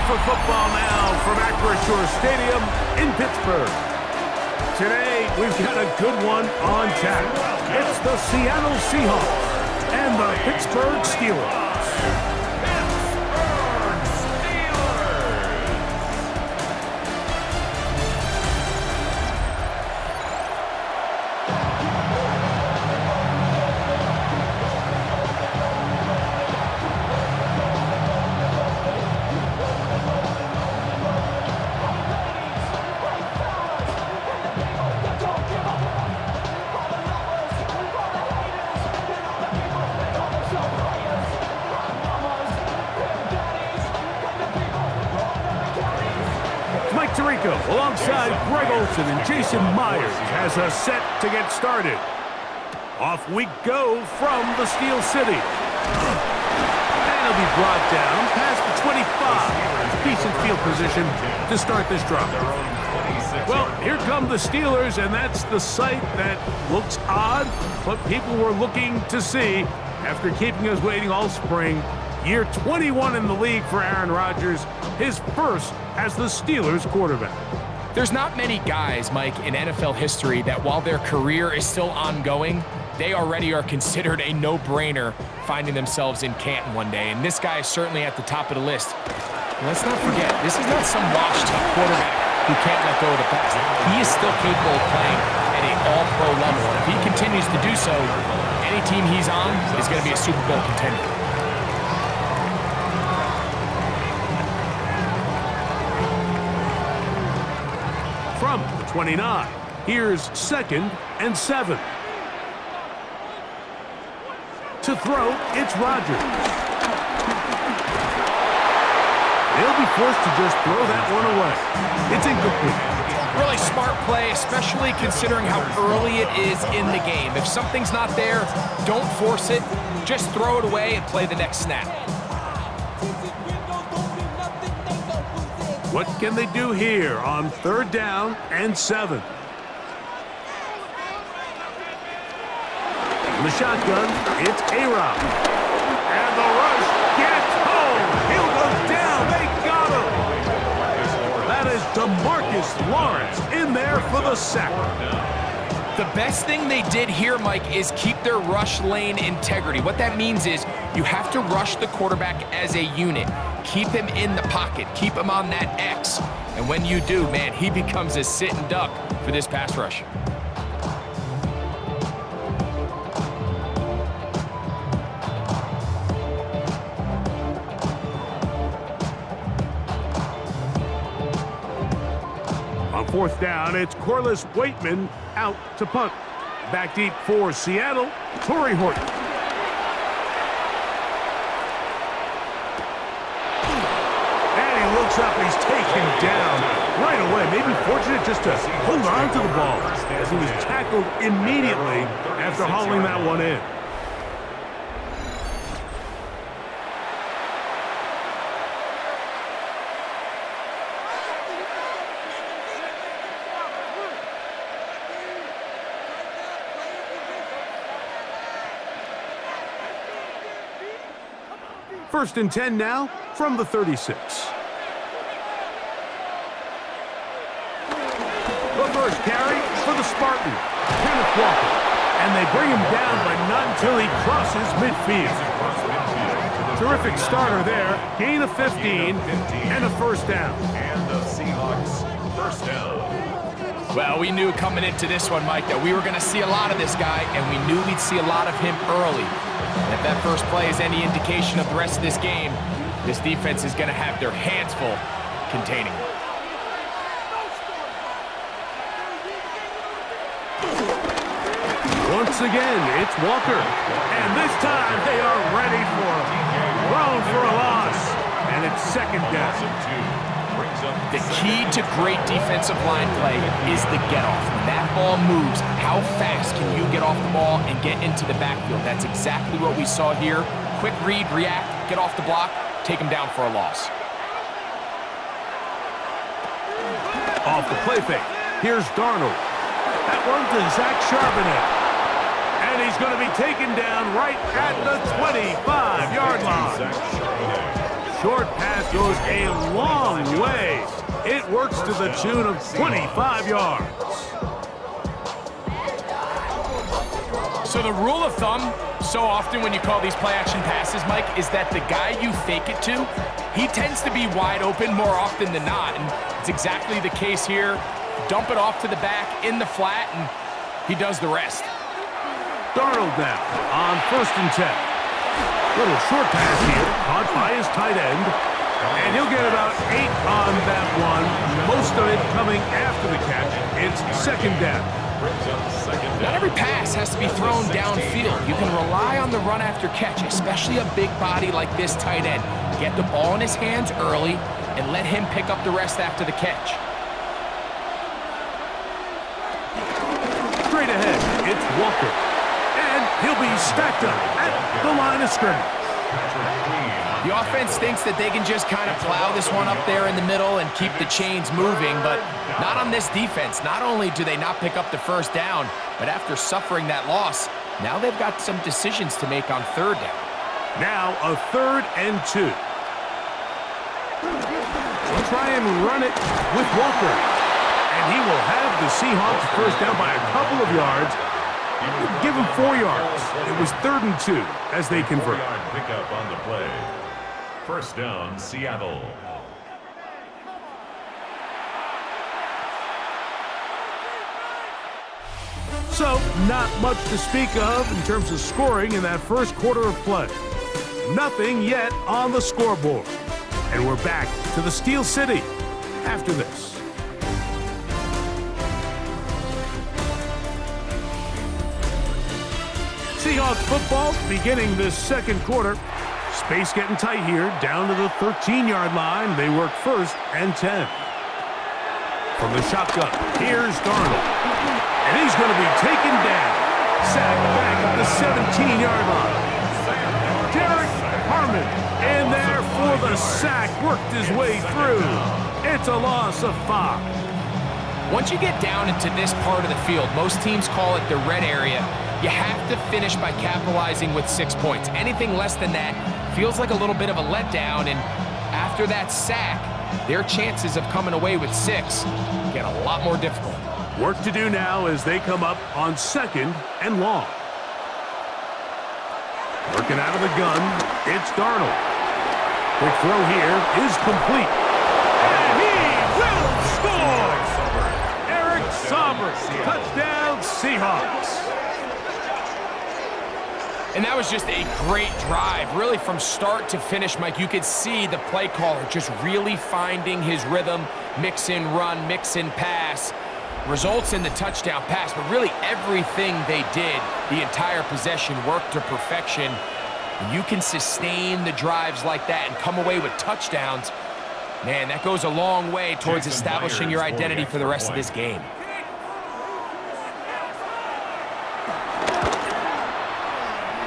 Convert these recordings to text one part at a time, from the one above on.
for football now from Acrisure Stadium in Pittsburgh. Today, we've got a good one on tap. It's the Seattle Seahawks and the Pittsburgh Steelers. Alongside Greg Olsen and Jason Myers has us set to get started. Off we go from the Steel City. And it'll be brought down past the 25. Decent field position to start this drive. Well, here come the Steelers, and that's the sight that looks odd, but people were looking to see after keeping us waiting all spring. Year 21 in the league for Aaron Rodgers, his first as the Steelers quarterback. There's not many guys, Mike, in NFL history that while their career is still ongoing, they already are considered a no-brainer finding themselves in Canton one day. And this guy is certainly at the top of the list. And let's not forget, this is not some washed-up quarterback who can't let go of the pass. He is still capable of playing at an all-pro level. And if he continues to do so, any team he's on is going to be a Super Bowl contender. From the 29, here's 2nd and 7. To throw, it's Rodgers. They'll be forced to just throw that one away. It's incomplete. Really smart play, especially considering how early it is in the game. If something's not there, don't force it. Just throw it away and play the next snap. What can they do here on 3rd down and 7? In the shotgun, it's A-Rob. And the rush gets home. He'll go down. They got him. That is DeMarcus Lawrence in there for the sack. The best thing they did here, Mike, is keep their rush lane integrity. What that means is you have to rush the quarterback as a unit. Keep him in the pocket. Keep him on that X. And when you do, man, he becomes a sitting duck for this pass rush. On 4th down, it's Corliss Waitman out to punt. Back deep for Seattle, Torrey Horton. Looks up, he's taken down right away. Maybe fortunate just to hold on to the ball as he was tackled immediately after hauling that one in. First and 10 now from the 36. First carry for the Spartan, Kenneth Walker. And they bring him down, but not until he crosses midfield. Terrific starter there. Gain of 15 and a 1st down. And the Seahawks 1st down. Well, we knew coming into this one, Mike, that we were going to see a lot of this guy, and we knew we'd see a lot of him early. And if that first play is any indication of the rest of this game, this defense is going to have their hands full containing him. Once again, it's Walker. And this time they are ready for him. Thrown for a loss. And it's 2nd down. The key to great defensive line play is the get-off. When that ball moves, how fast can you get off the ball and get into the backfield? That's exactly what we saw here. Quick read, react, get off the block, take him down for a loss. Off the play fake. Here's Darnold. That one to Zach Charbonnet. And he's going to be taken down right at the 25-yard line. short pass goes a long way. It works to the tune of 25 yards. So the rule of thumb, so often when you call these play-action passes, Mike, is that the guy you fake it to, he tends to be wide open more often than not, and it's exactly the case here. Dump it off to the back in the flat, and he does the rest. Darnold now on 1st and 10. Little short pass here, caught by his tight end, and he'll get about 8 on that one, most of it coming after the catch. It's 2nd down. Not every pass has to be thrown downfield. You can rely on the run after catch, especially a big body like this tight end. Get the ball in his hands early and let him pick up the rest after the catch. Straight ahead, it's Walker. And he'll be stacked up at the line of scrimmage. The offense thinks that they can just kind of plow this one up there in the middle and keep the chains moving, but not on this defense. Not only do they not pick up the 1st down, but after suffering that loss, now they've got some decisions to make on 3rd down. Now a 3rd and 2. They'll try and run it with Walker. And he will have the Seahawks 1st down by a couple of yards. Give him 4 yards. It was 3rd and 2 as they convert. Pickup on the play. 1st down, Seattle. So, not much to speak of in terms of scoring in that first quarter of play. Nothing yet on the scoreboard. And we're back to the Steel City after this. Seahawks football beginning this 2nd quarter. Space getting tight here, down to the 13-yard line. They work 1st and 10. From the shotgun, here's Darnold. And he's going to be taken down. Sacked back at the 17-yard line. Derek Harmon in there for the sack. Worked his way through. It's a loss of 5. Once you get down into this part of the field, most teams call it the red area. You have to finish by capitalizing with 6 points. Anything less than that feels like a little bit of a letdown, and after that sack, their chances of coming away with 6 get a lot more difficult. Work to do now as they come up on 2nd and long. Working out of the gun, it's Darnold. Quick throw here is complete. And he will score! Eric Sauber, touchdown Seahawks. And that was just a great drive, really from start to finish, Mike. You could see the play caller just really finding his rhythm, mix in run, mix in pass. Results in the touchdown pass, but really everything they did, the entire possession worked to perfection. When you can sustain the drives like that and come away with touchdowns, man, that goes a long way towards establishing your identity for the rest of this game.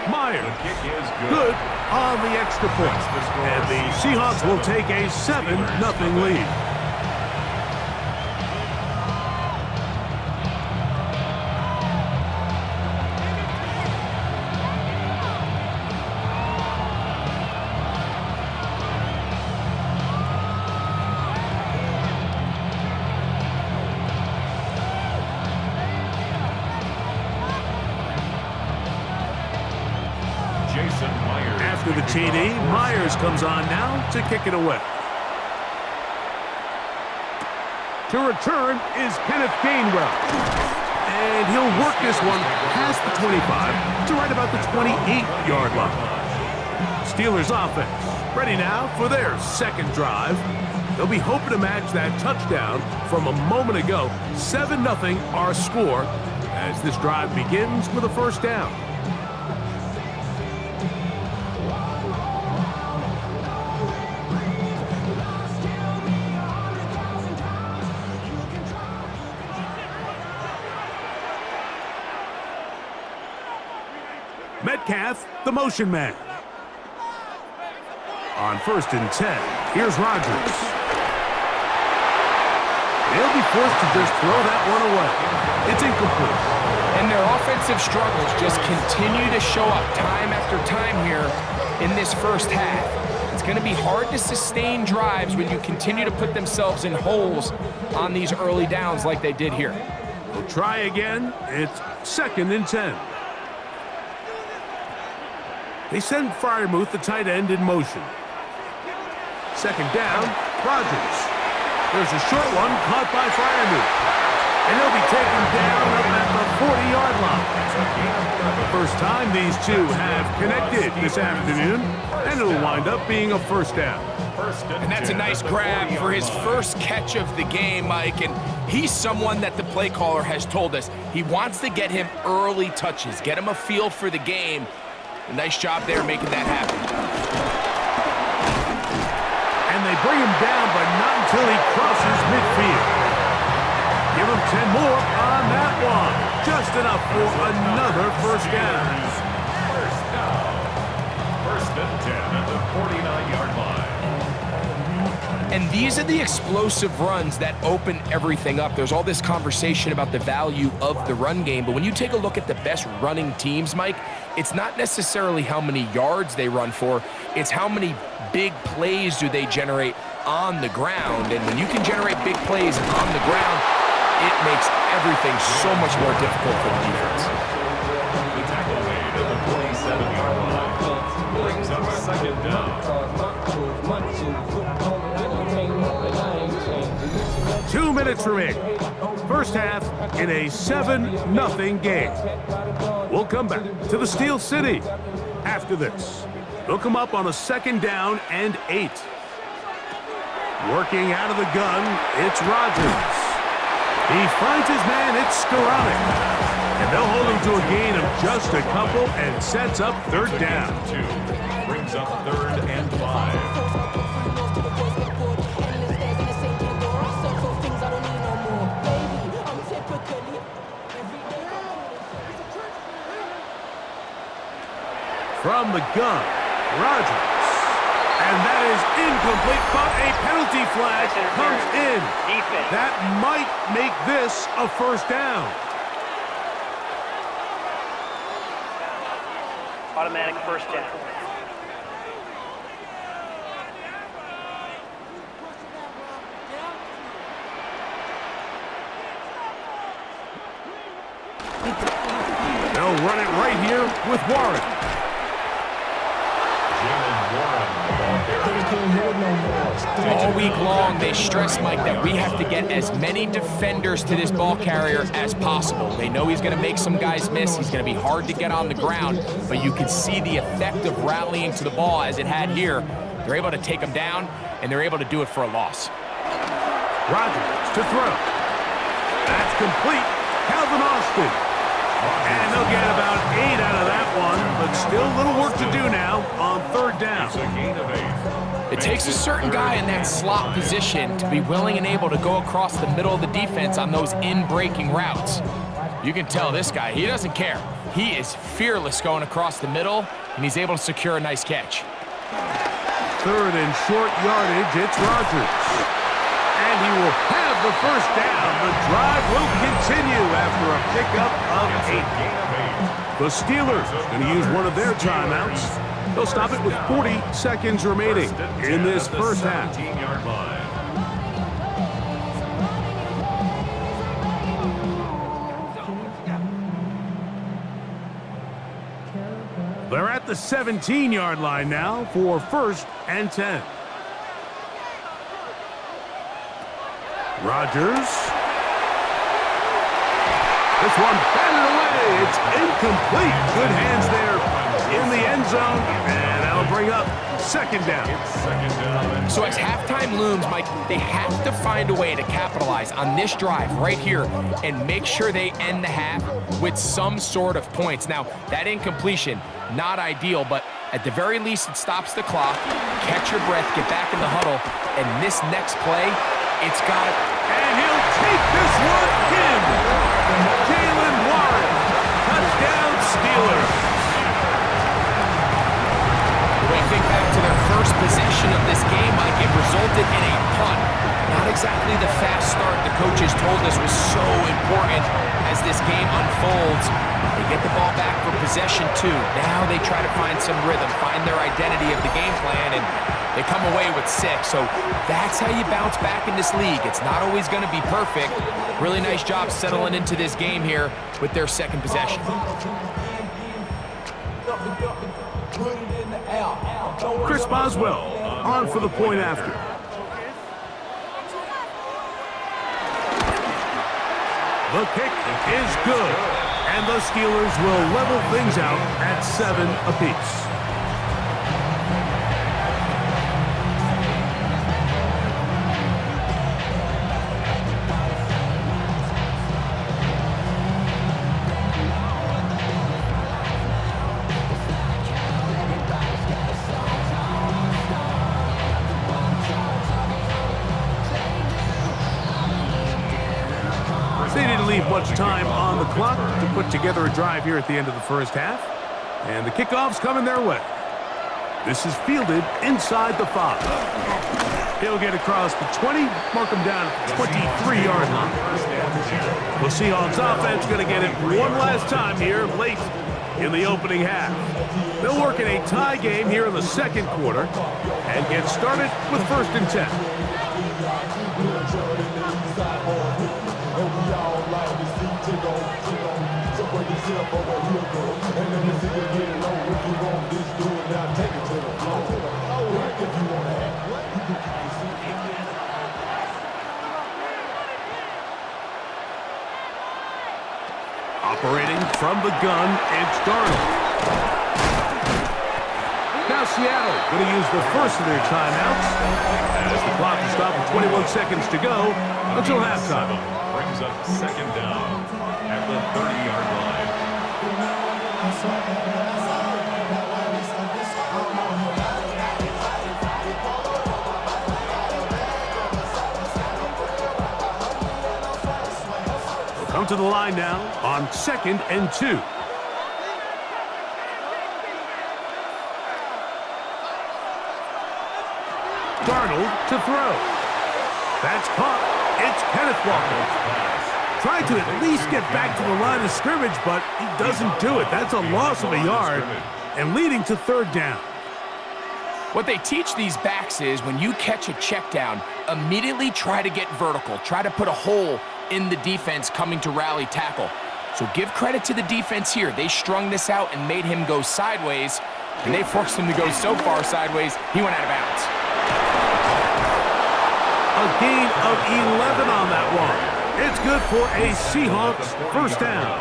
Myers, good on the extra point. And the Seahawks will take a 7-0 lead. After the TD, Myers comes on now to kick it away. To return is Kenneth Gainwell. And he'll work this one past the 25 to right about the 28-yard line. Steelers offense ready now for their 2nd drive. They'll be hoping to match that touchdown from a moment ago. 7-0 our score as this drive begins with a 1st down. Metcalf, the motion man. On 1st and 10, here's Rodgers. They'll be forced to just throw that one away. It's incomplete. And their offensive struggles just continue to show up time after time here in this 1st half. It's going to be hard to sustain drives when you continue to put themselves in holes on these early downs like they did here. We'll try again. It's 2nd and 10. They send Freiermuth, the tight end, in motion. 2nd down, Rodgers. There's a short one caught by Freiermuth. And he'll be taken down up at the 40-yard line. First time these two have connected this afternoon, and it'll wind up being a 1st down. And that's a nice grab for his first catch of the game, Mike. And he's someone that the play caller has told us he wants to get him early touches, get him a feel for the game. A nice job there making that happen. And they bring him down, but not until he crosses midfield. Give him 10 more on that one. Just enough for another 1st down. 1st and 10 at the 49-yard line. And these are the explosive runs that open everything up. There's all this conversation about the value of the run game, but when you take a look at the best running teams, Mike, it's not necessarily how many yards they run for, it's how many big plays do they generate on the ground. And when you can generate big plays on the ground, it makes everything so much more difficult for the defense. The tackle made at the 47-yard line brings up 2nd down. 2 minutes remaining. First half in a 7-0 game. We'll come back to the Steel City after this. They'll come up on a 2nd down and 8. Working out of the gun, it's Rodgers. He finds his man, it's Skoranek. And they'll hold him to a gain of just a couple and sets up 3rd down. 2 brings up 3rd and 5. From the gun, Rodgers. And that is incomplete, but a penalty flag comes in. That might make this a 1st down. Automatic 1st down. They'll run it right here with Warren. All week long, they stress, Mike, that we have to get as many defenders to this ball carrier as possible. They know he's going to make some guys miss. He's going to be hard to get on the ground, but you can see the effect of rallying to the ball as it had here. They're able to take him down, and they're able to do it for a loss. Rodgers to throw. That's complete. Calvin Austin. And they'll get about 8 out of that one, but still a little work to do now on 3rd down. It's a gain of 8. It takes a certain guy in that slot position to be willing and able to go across the middle of the defense on those in-breaking routes. You can tell this guy, he doesn't care. He is fearless going across the middle, and he's able to secure a nice catch. 3rd and short yardage, it's Rodgers. And he will have the 1st down. The drive will continue after a pickup of 8. The Steelers going to use one of their timeouts. They'll stop it with 40 seconds remaining in this first half. 17-yard line. They're at the 17-yard line now for 1st and 10. Rodgers. This one batted away. It's incomplete. Good hands there in the end zone, and that'll bring up 2nd down. So as halftime looms, Mike, they have to find a way to capitalize on this drive right here and make sure they end the half with some sort of points. Now, that incompletion, not ideal, but at the very least, it stops the clock. Catch your breath, get back in the huddle, and this next play, it's got it. And he'll take this one in. Jalen Warren. Touchdown, Steelers. When you think back to their first possession of this game, Mike, it resulted in a punt. Not exactly the fast start the coaches told us was so important as this game unfolds. They get the ball back for possession 2. Now they try to find some rhythm, find their identity of the game plan, and They come away with 6, so that's how you bounce back in this league. It's not always going to be perfect. Really nice job settling into this game here with their second possession. Chris Boswell on for the point after. The kick is good, and the Steelers will level things out at 7 apiece. They didn't leave much time on the clock to put together a drive here at the end of the first half. And the kickoff's coming their way. This is fielded inside the 5. He'll get across the 20, mark him down at the 23-yard line. The Seahawks offense going to get it one last time here late in the opening half. They'll work in a tie game here in the second quarter and get started with 1st and 10. Operating from the gun, it's Darnold. Now Seattle going to use the first of their timeouts as the clock is stopped with 21 seconds to go until halftime. Brings up 2nd down at the 30-yard line. They'll come to the line now on 2nd and 2. Darnold to throw. That's caught. It's Kenneth Walker. Tried to at least get back to the line of scrimmage, but he doesn't do it. That's a loss of a yard and leading to 3rd down. What they teach these backs is when you catch a check down, immediately try to get vertical. Try to put a hole in the defense coming to rally tackle. So give credit to the defense here. They strung this out and made him go sideways, and they forced him to go so far sideways, he went out of bounds. A gain of 11 on that one. It's good for a Seahawks 1st down.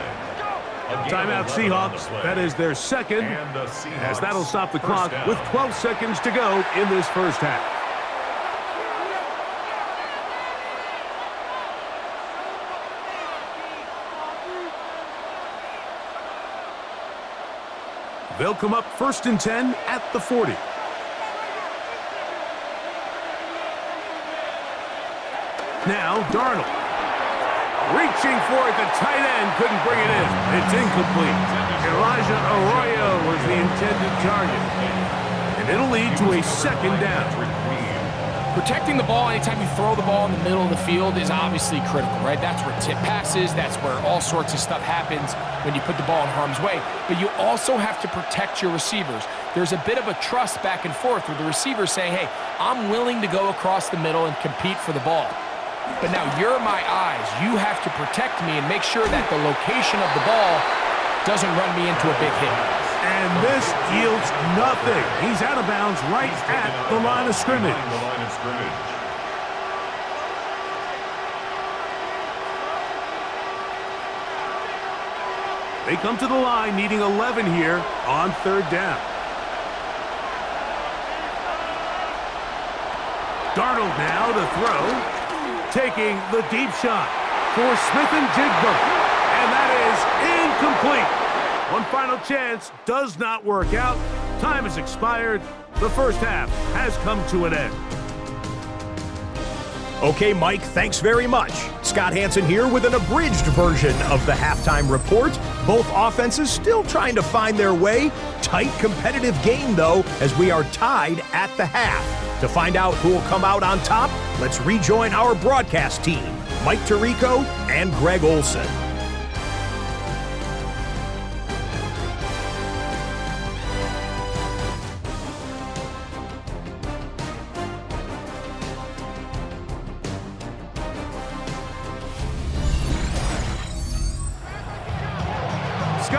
Timeout Seahawks. That is their second, as that'll stop the clock with 12 seconds to go in this first half. They'll come up 1st and 10 at the 40. Now Darnold. Reaching for it, the tight end couldn't bring it in. It's incomplete. Elijah Arroyo was the intended target. And it'll lead to a 2nd down. Protecting the ball anytime you throw the ball in the middle of the field is obviously critical, right? That's where tip passes, that's where all sorts of stuff happens when you put the ball in harm's way. But you also have to protect your receivers. There's a bit of a trust back and forth where the receiver's saying, hey, I'm willing to go across the middle and compete for the ball. But now you're my eyes. You have to protect me and make sure that the location of the ball doesn't run me into a big hit. And this yields nothing. He's out of bounds right at the line of scrimmage. They come to the line needing 11 here on 3rd down. Darnold now to throw. Taking the deep shot for Smith and Jigba. And that is incomplete. One final chance does not work out. Time has expired. The first half has come to an end. Okay, Mike, thanks very much. Scott Hansen here with an abridged version of the halftime report. Both offenses still trying to find their way. Tight, competitive game, though, as we are tied at the half. To find out who will come out on top, let's rejoin our broadcast team, Mike Tirico and Greg Olson.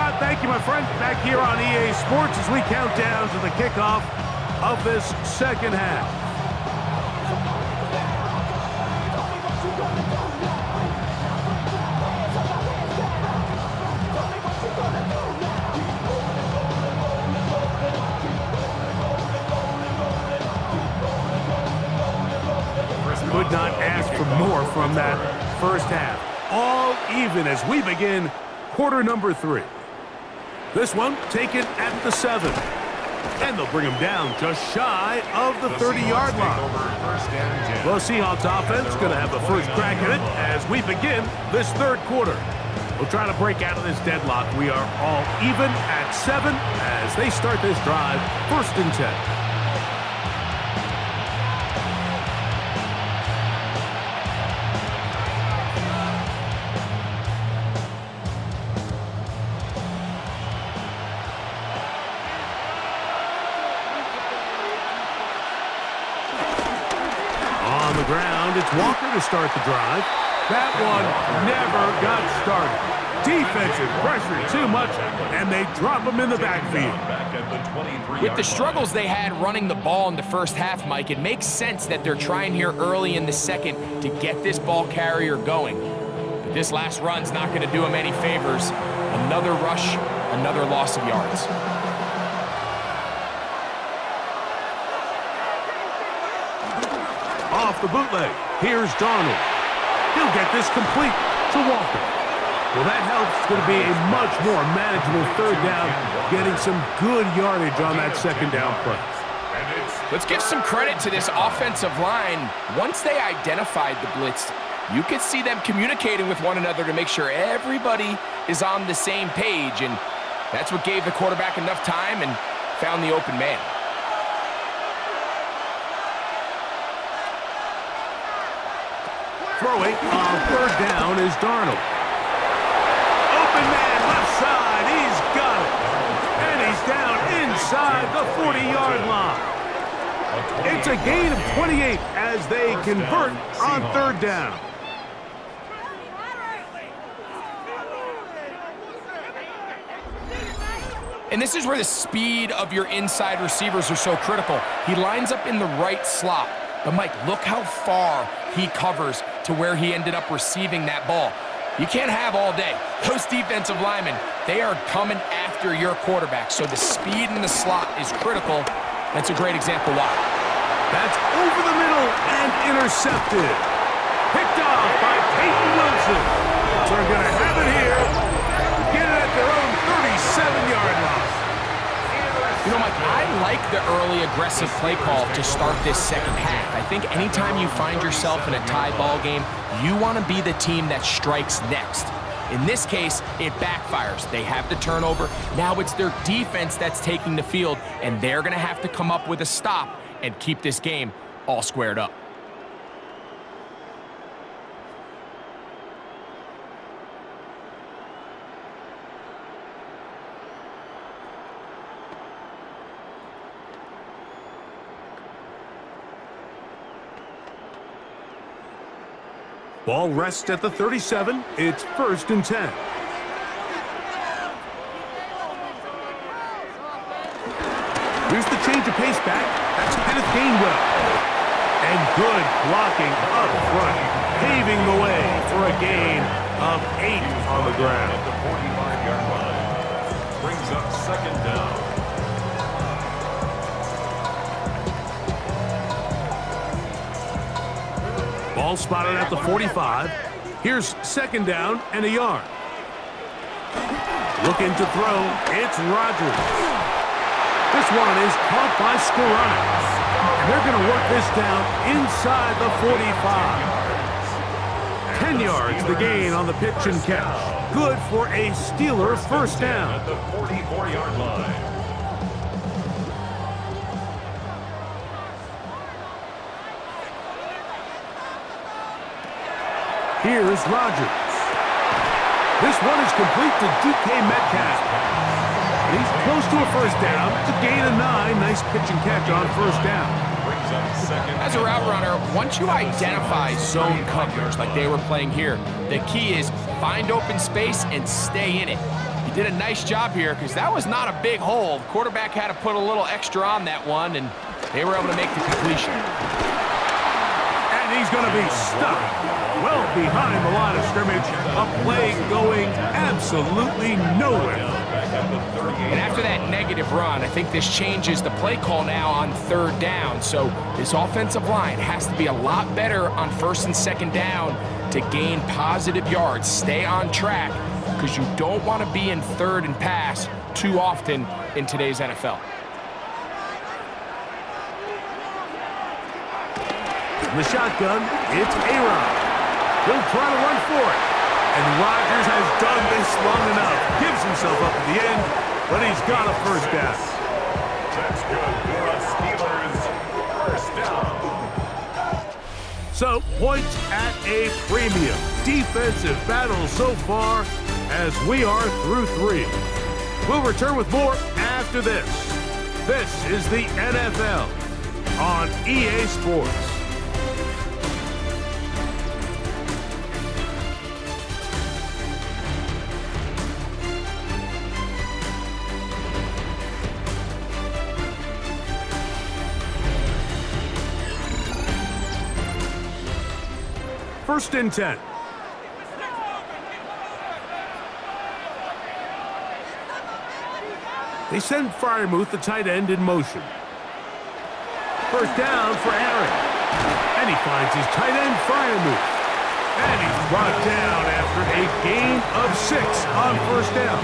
Scott, thank you, my friend. Back here on EA Sports as we count down to the kickoff of this second half. Could not ask for more from that first half. All even as we begin quarter number 3. This one taken at the 7. And they'll bring him down just shy of the 30-yard line. The Seahawks offense going to have the first crack at it as we begin this third quarter. We'll try to break out of this deadlock. We are all even at 7 as they start this drive, 1st and 10. On the ground, it's Walker to start the drive. That one never got started. Defensive pressure too much, and they drop him in the backfield. With the struggles they had running the ball in the first half, Mike, it makes sense that they're trying here early in the second to get this ball carrier going. But this last run's not going to do him any favors. Another rush, another loss of yards. Off the bootleg, here's Donald. He'll get this complete to Walker. Well, that helps. It's going to be a much more manageable third down, getting some good yardage on that second down play. Let's give some credit to this offensive line. Once they identified the blitz, you could see them communicating with one another to make sure everybody is on the same page, and that's what gave the quarterback enough time and found the open man. Throwing on third down is Darnold. Open man left side, he's got it. And he's down inside the 40-yard line. It's a gain of 28 as they convert on third down. And this is where the speed of your inside receivers are so critical. He lines up in the right slot. But, Mike, look how far he covers to where he ended up receiving that ball. You can't have all day. Those defensive linemen, they are coming after your quarterback. So the speed in the slot is critical. That's a great example why. That's over the middle and intercepted. Picked off by Peyton Wilson. So they're going to have it here. Get it at their own 37-yard line. You know, Mike, I like the early aggressive play call to start this second half. I think anytime you find yourself in a tie ball game, you want to be the team that strikes next. In this case, it backfires. They have the turnover. Now it's their defense that's taking the field, and they're going to have to come up with a stop and keep this game all squared up. Ball rests at the 37. It's 1st and 10. Here's the change of pace back. That's Kenneth Gainwell. And good blocking up front, paving the way for a gain of 8 on the ground. At the 45-yard line. Brings up second down. Ball spotted at the 45. Here's second down and a yard. Looking to throw, it's Rodgers. This one is caught by Skoranek. And they're going to work this down inside the 45. 10 yards the gain on the pitch and catch. Good for a Steeler first down. At the 44-yard line. Here's Rodgers. This one is complete to DK Metcalf. And he's close to a first down. It's a gain of 9. Nice pitch and catch on first down. As a route runner, once you identify zone coverage like they were playing here, the key is find open space and stay in it. He did a nice job here because that was not a big hole. The quarterback had to put a little extra on that one, and they were able to make the completion. And he's going to be stuck well behind the line of scrimmage. A play going absolutely nowhere. And after that negative run, I think this changes the play call now on third down. So this offensive line has to be a lot better on first and second down to gain positive yards. Stay on track because you don't want to be in third and pass too often in today's NFL. In the shotgun, it's Aaron. He'll try to run for it. And Rodgers has done this long enough. Gives himself up at the end, but he's got a first down. That's good for us Steelers. First down. So, points at a premium. Defensive battle so far as we are through 3. We'll return with more after this. This is the NFL on EA Sports. First and 10. They send Freiermuth, the tight end, in motion. First down for Aaron. And he finds his tight end, Freiermuth. And he's brought down after a gain of 6 on first down.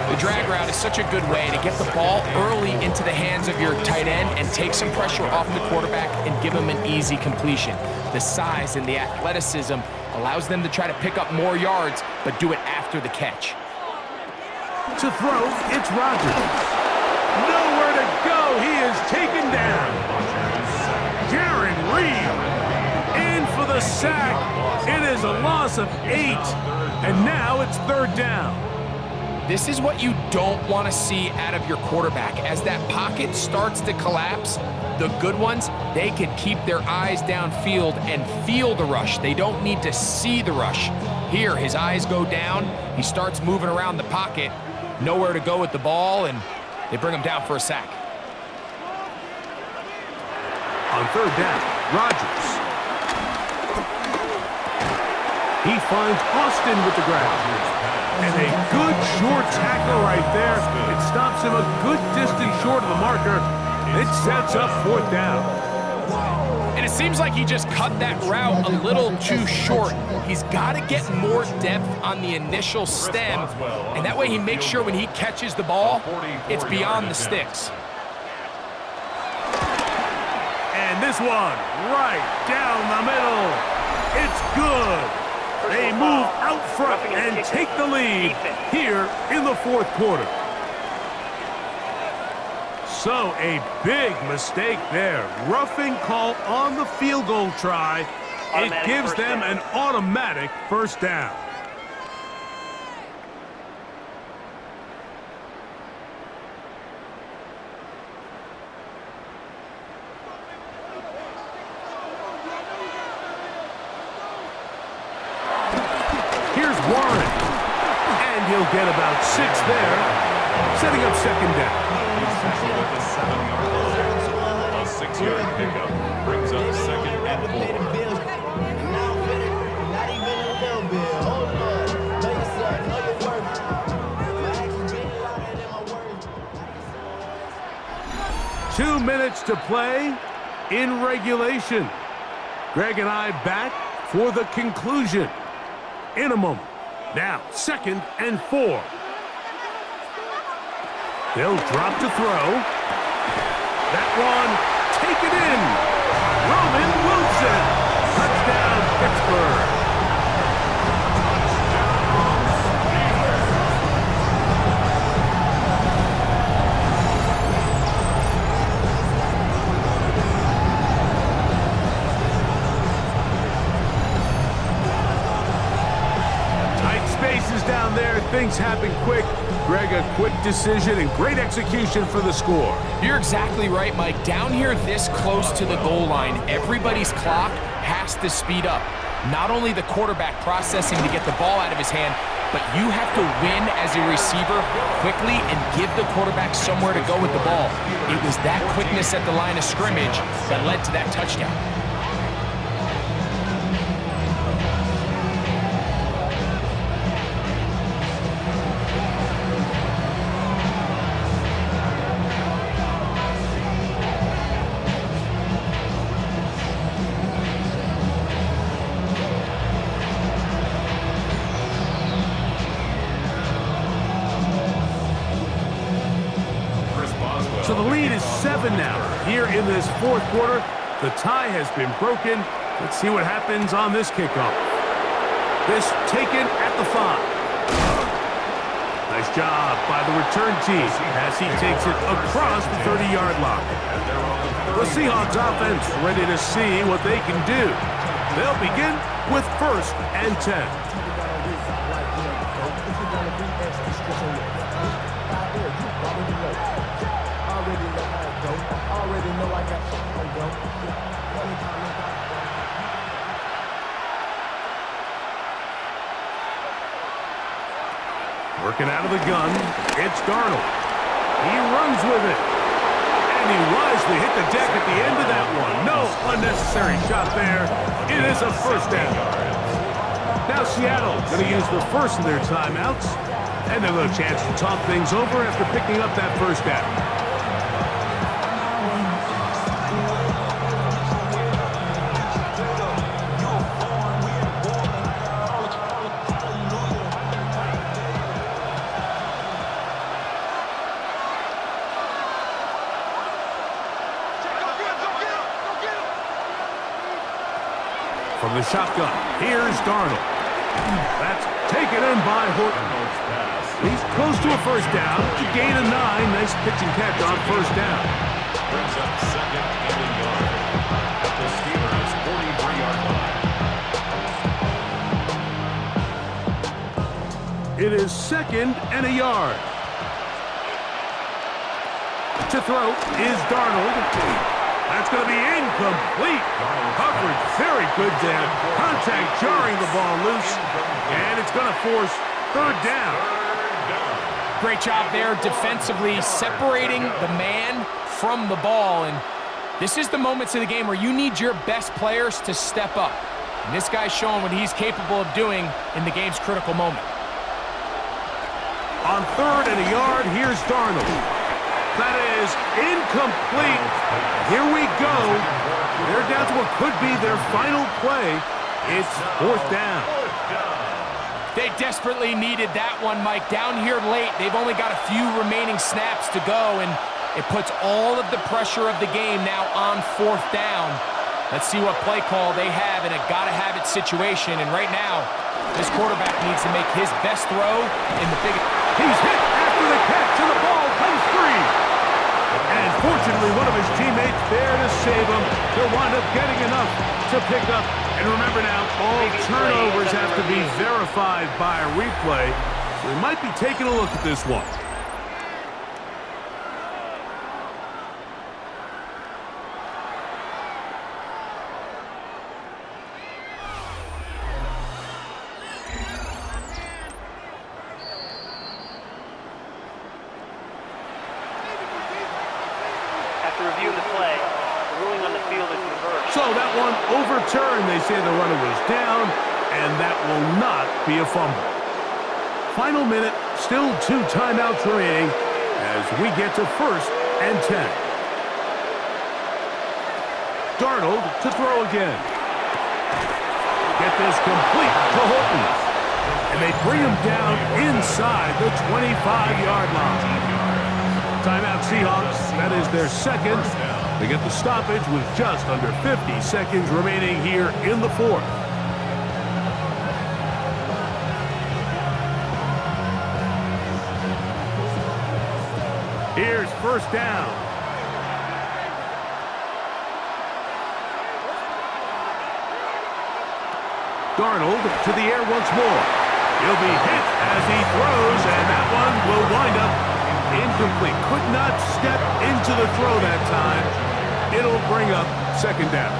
The drag route is such a good way to get the ball early into the hands of your tight end and take some pressure off the quarterback and give him an easy completion. The size and the athleticism allows them to try to pick up more yards, but do it after the catch. To throw, it's Rodgers. Nowhere to go. He is taken down. Jaron Reed in for the sack. It is a loss of 8. And now it's third down. This is what you don't want to see out of your quarterback. As that pocket starts to collapse, the good ones, they can keep their eyes downfield and feel the rush. They don't need to see the rush. Here, his eyes go down. He starts moving around the pocket. Nowhere to go with the ball, and they bring him down for a sack. On third down, Rodgers. He finds Austin with the grab. And a good short tackle right there. It stops him a good distance short of the marker. It sets up fourth down. And it seems like he just cut that route a little too short. He's got to get more depth on the initial stem, and that way he makes sure when he catches the ball, it's beyond the sticks. And this one, right down the middle. It's good. They move out front and take the lead here in the fourth quarter. So a big mistake there. Roughing call on the field goal try. It gives them an automatic first down. Here's Warren. And he'll get about 6 there, setting up second down. At the 7-yard line. A 6-yard pickup brings up second and 4. 2 minutes to play in regulation. Greg and I back for the conclusion in a moment. Now, second and 4. They'll drop to throw. That one, taken in. Roman Wilson. Touchdown, Pittsburgh. Tight spaces down there. Things happen quick. Greg, a quick decision and great execution for the score. You're exactly right, Mike. Down here this close to the goal line, everybody's clock has to speed up. Not only the quarterback processing to get the ball out of his hand, but you have to win as a receiver quickly and give the quarterback somewhere to go with the ball. It was that quickness at the line of scrimmage that led to that touchdown. So the lead is 7 now. Here in this fourth quarter, the tie has been broken. Let's see what happens on this kickoff. This taken at the 5. Nice job by the return team as he takes it across the 30-yard line. The Seahawks offense ready to see what they can do. They'll begin with 1st and 10. Working out of the gun, it's Darnold. He runs with it. And he wisely hit the deck at the end of that one. No unnecessary shot there. It is a first down. Now Seattle going to use the first of their timeouts. And they'll have a chance to talk things over after picking up that first down. From the shotgun, here's Darnold. That's taken in by Horton. He's close to a first down. A gain of 9. Nice pitch and catch on first down. Brings up 2nd and a yard at the Steelers' 43-yard line. It is 2nd and a yard. To throw is Darnold. That's going to be incomplete. Coverage very good there. Contact jarring the ball loose. And it's going to force 3rd down. Great job there defensively, separating the man from the ball. And this is the moments of the game where you need your best players to step up. And this guy's showing what he's capable of doing in the game's critical moment. On 3rd and a yard, here's Darnold. That is incomplete. Here we go. They're down to what could be their final play. It's 4th down. They desperately needed that one, Mike. Down here late, they've only got a few remaining snaps to go, and it puts all of the pressure of the game now on 4th down. Let's see what play call they have in a gotta-have-it situation. And right now, this quarterback needs to make his best throw in the big... He's hit after the catch, and the ball comes free. And fortunately, one of his teammates there to save him. He'll wind up getting enough to pick up. And remember now, all turnovers have to be verified by a replay. So we might be taking a look at this one. After reviewing the play, the ruling on the field is reversed. So that one overturned. They say the runner was down, and that will not be a fumble. Final minute, still 2 timeouts remaining as we get to 1st and 10. Darnold to throw again. Get this complete to Horton. And they bring him down inside the 25-yard line. Timeout Seahawks. That is their 2nd. They get the stoppage with just under 50 seconds remaining here in the 4th. Here's 1st down. Darnold to the air once more. He'll be hit as he throws, and that one will wind up incomplete. Could not step into the throw that time. It'll bring up 2nd down.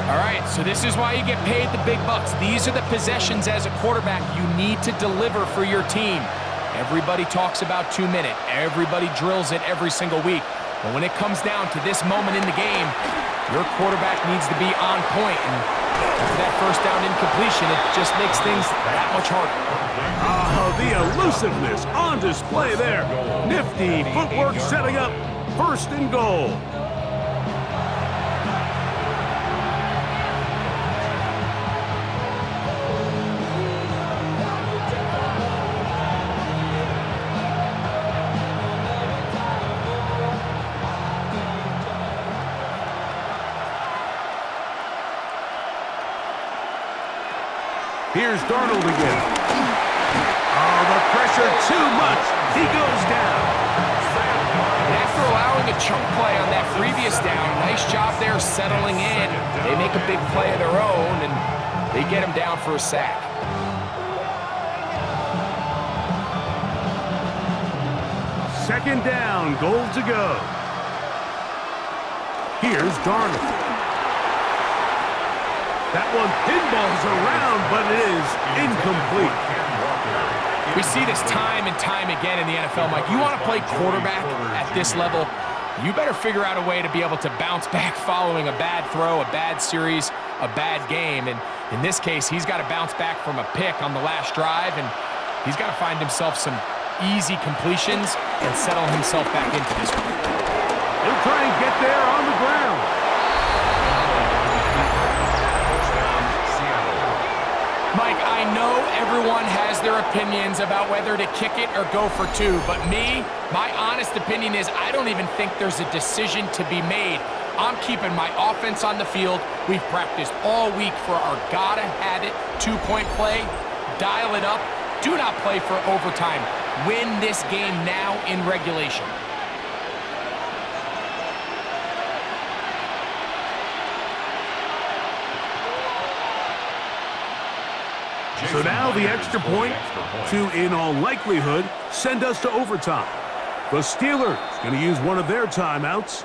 All right, so this is why you get paid the big bucks. These are the possessions as a quarterback you need to deliver for your team. Everybody talks about 2-minute. Everybody drills it every single week. But when it comes down to this moment in the game, your quarterback needs to be on point. And after that first down incompletion, it just makes things that much harder. Oh, the elusiveness on display there. Nifty footwork setting up 1st and goal. Here's Darnold again. Oh, the pressure too much. He goes down. And after allowing a chunk play on that previous down, nice job there settling in. They make a big play of their own, and they get him down for a sack. Second down, goal to go. Here's Darnold. That one pinballs around, but it is incomplete. We see this time and time again in the NFL, Mike. You want to play quarterback at this level, you better figure out a way to be able to bounce back following a bad throw, a bad series, a bad game. And in this case, he's got to bounce back from a pick on the last drive, and he's got to find himself some easy completions and settle himself back into this one. He'll try and get there on the ground. Mike, I know everyone has their opinions about whether to kick it or go for 2, but my honest opinion is I don't even think there's a decision to be made. I'm keeping my offense on the field. We've practiced all week for our gotta-have-it 2-point play. Dial it up. Do not play for overtime. Win this game now in regulation. So now the extra point to, in all likelihood, send us to overtime. The Steelers going to use one of their timeouts.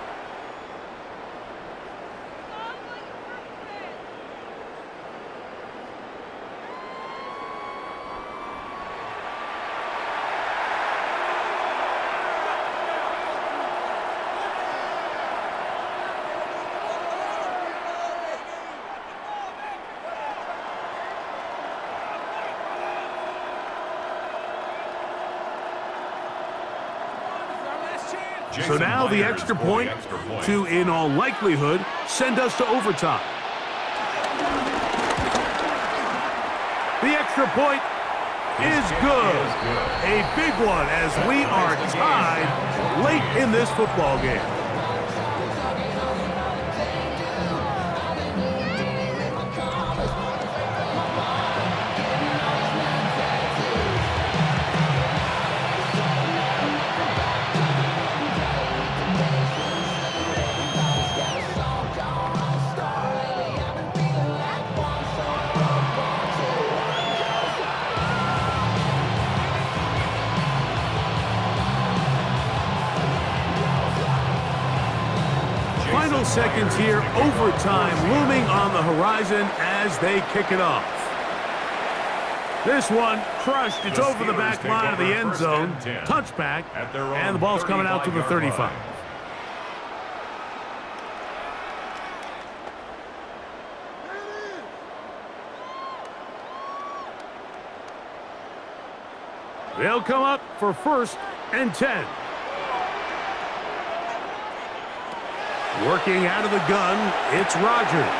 So now the extra point to, in all likelihood, send us to overtime. The extra point is good. A big one as we are tied late in this football game. Final seconds here, overtime looming on the horizon as they kick it off. This one crushed. It's over the back line of the end zone. Touchback, and the ball's coming out to the 35. They'll come up for 1st and 10. Working out of the gun, it's Rodgers.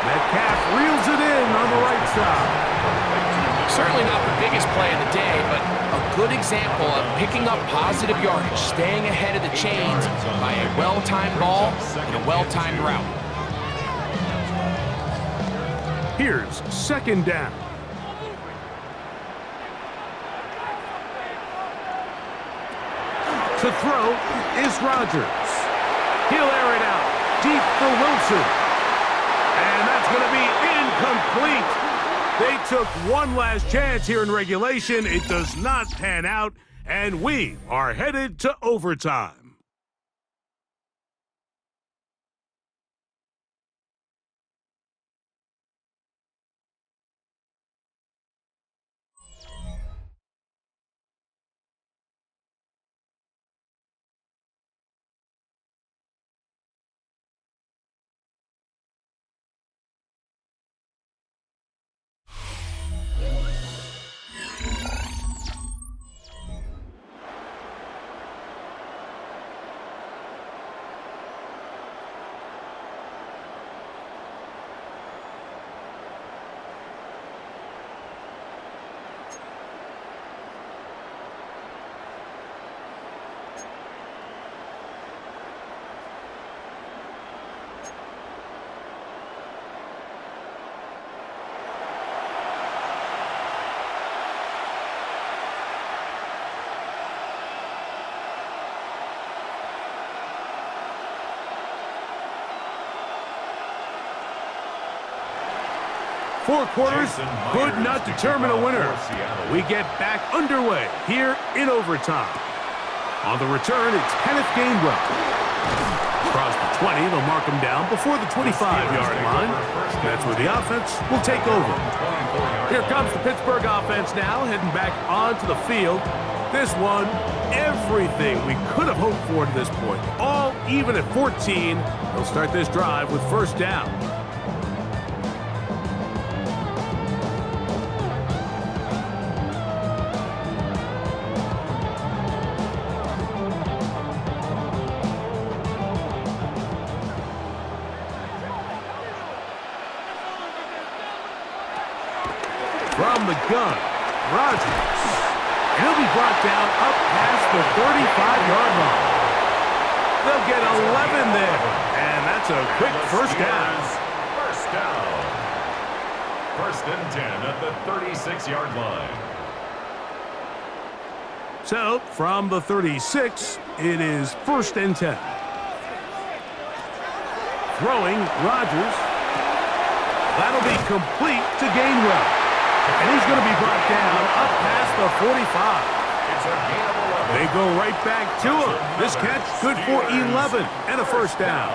Metcalf reels it in on the right side. Certainly not the biggest play of the day, but a good example of picking up positive yardage, staying ahead of the chains by a well-timed ball and a well-timed route. Here's 2nd down. To throw is Rodgers. He'll air it out deep for Wilson. And that's going to be incomplete. They took one last chance here in regulation. It does not pan out, and we are headed to overtime. 4 quarters could not determine a winner. We get back underway here in overtime. On the return, it's Kenneth Gainwell. Across the 20, they'll mark him down before the 25-yard line. That's where the offense will take over. Here comes the Pittsburgh offense now, heading back onto the field. This one, everything we could have hoped for to this point. All even at 14. They'll start this drive with first down. From the gun, Rodgers. He'll be brought down up past the 35-yard line. They'll get 11 there, and that's a quick first down. First down. 1st and 10 at the 36-yard line. So, from the 36, it is 1st and 10. Throwing, Rodgers. That'll be complete to Gainwell. And he's going to be brought down up past the 45. It's a gain of 11. They go right back to him. This catch good for 11 and a first down.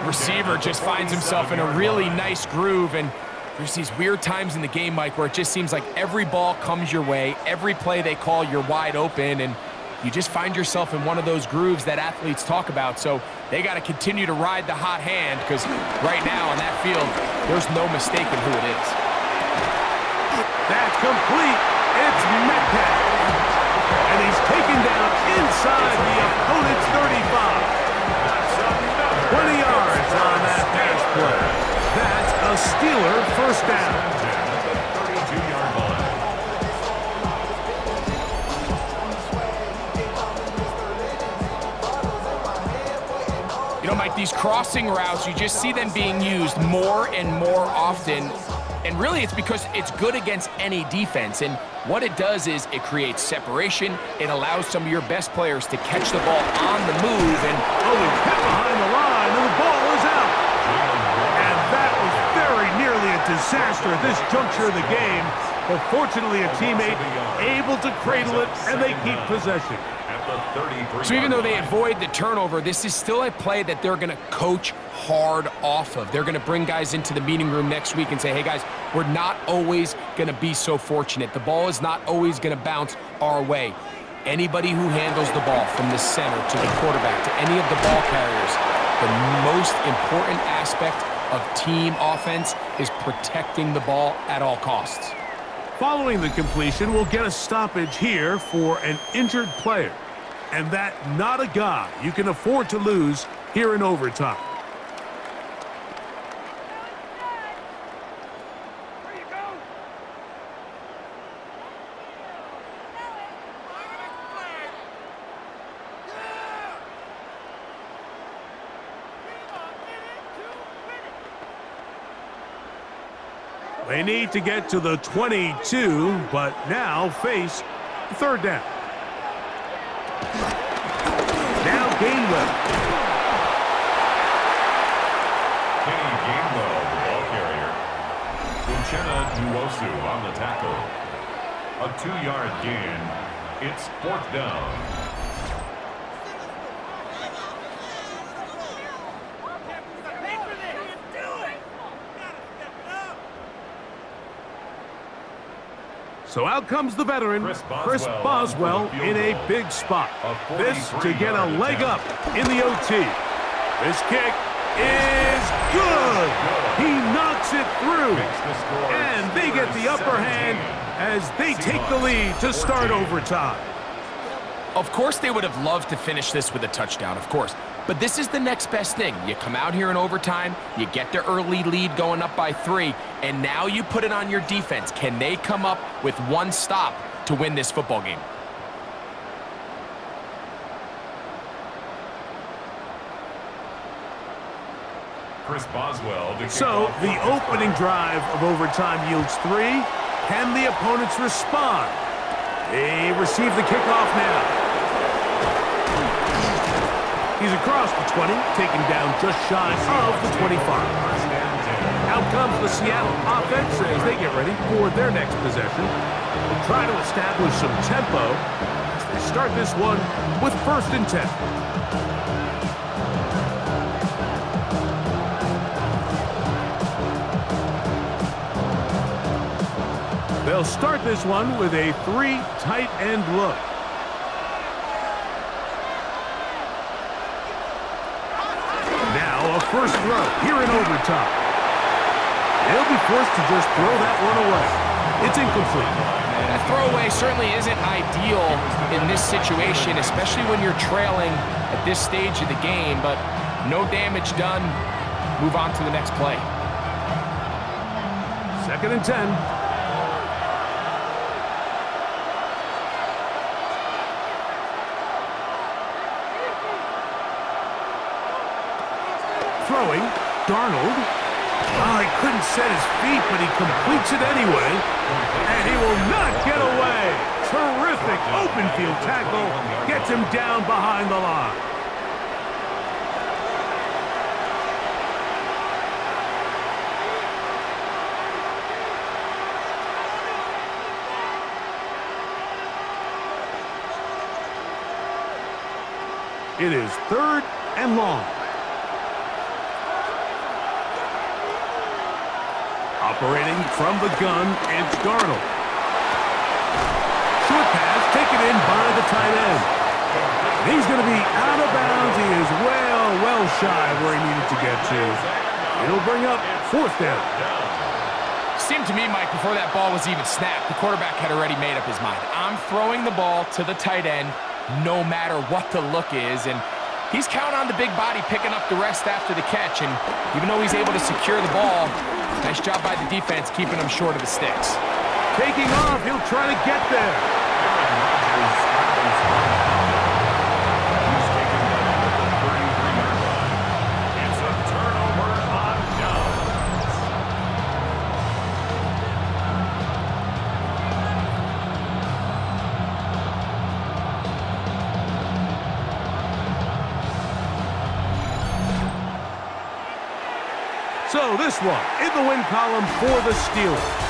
Receiver just finds himself in a really nice groove, and there's these weird times in the game, Mike, where it just seems like every ball comes your way, every play they call, you're wide open, and you just find yourself in one of those grooves that athletes talk about. So they got to continue to ride the hot hand, because right now on that field, there's no mistaking who it is. That's complete. It's Metcalf. And he's taken down inside the opponent's 35. 20 yards on that pass play. That's a Steeler first down. At the 32-yard line. You know, Mike, these crossing routes, you just see them being used more and more often. And really, it's because it's good against any defense. And what it does is it creates separation. It allows some of your best players to catch the ball on the move. And he's hit behind the line, and the ball is out. And that was very nearly a disaster at this juncture of the game. But fortunately, a teammate able to cradle it, and they keep possession. So even though they avoid the turnover, this is still a play that they're going to coach hard off of. They're going to bring guys into the meeting room next week and say, hey, guys, we're not always going to be so fortunate. The ball is not always going to bounce our way. Anybody who handles the ball from the center to the quarterback to any of the ball carriers, the most important aspect of team offense is protecting the ball at all costs. Following the completion, we'll get a stoppage here for an injured player. And that not a guy you can afford to lose here in overtime. They need to get to the 22, but now face third down. Now Gainwell. Kenny Gainwell, the ball carrier. Uchenna Nwosu on the tackle. A 2-yard gain. It's 4th down. So out comes the veteran, Chris Boswell in a big spot. This to get a leg up in the OT. This kick is good. He knocks it through. And they get the upper hand as they take the lead to start overtime. Of course they would have loved to finish this with a touchdown, of course. But this is the next best thing. You come out here in overtime, you get the early lead going up by 3, and now you put it on your defense. Can they come up with one stop to win this football game? Chris Boswell. So the opening drive of overtime yields 3. Can the opponents respond? They receive the kickoff now. He's across the 20, taken down just shy of the 25. Out comes the Seattle offense as they get ready for their next possession. They'll try to establish some tempo as they start this one with 1st and 10. They'll start this one with a 3 tight end look. Now a first throw here in overtime. He'll be forced to just throw that one away. It's incomplete. That throwaway certainly isn't ideal in this situation, especially when you're trailing at this stage of the game, but no damage done. Move on to the next play. 2nd and 10. Throwing, Darnold. Oh, he couldn't set his feet, but he completes it anyway. And he will not get away. Terrific open field tackle. Gets him down behind the line. It is 3rd and long. Operating from the gun, it's Darnold. Short pass taken in by the tight end. He's going to be out of bounds. He is well shy of where he needed to get to. It'll bring up 4th down. Seemed to me, Mike, before that ball was even snapped, the quarterback had already made up his mind. I'm throwing the ball to the tight end no matter what the look is, and he's counting on the big body picking up the rest after the catch, and even though he's able to secure the ball, nice job by the defense keeping him short of the sticks. Taking off, he'll try to get there. It's a turnover on downs. So this one in the win column for the Steelers.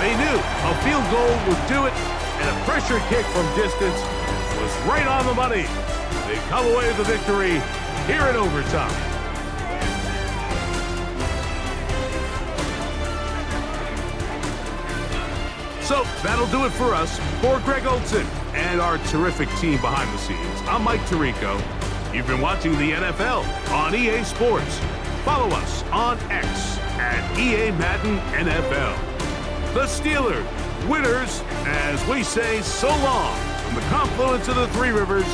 They knew a field goal would do it, and a pressure kick from distance was right on the money. They come away with the victory here in overtime. So that'll do it for us. For Greg Olson and our terrific team behind the scenes, I'm Mike Tirico. You've been watching the NFL on EA Sports. Follow us on X at EA Madden NFL. The Steelers, winners, as we say so long from the confluence of the Three Rivers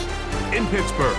in Pittsburgh.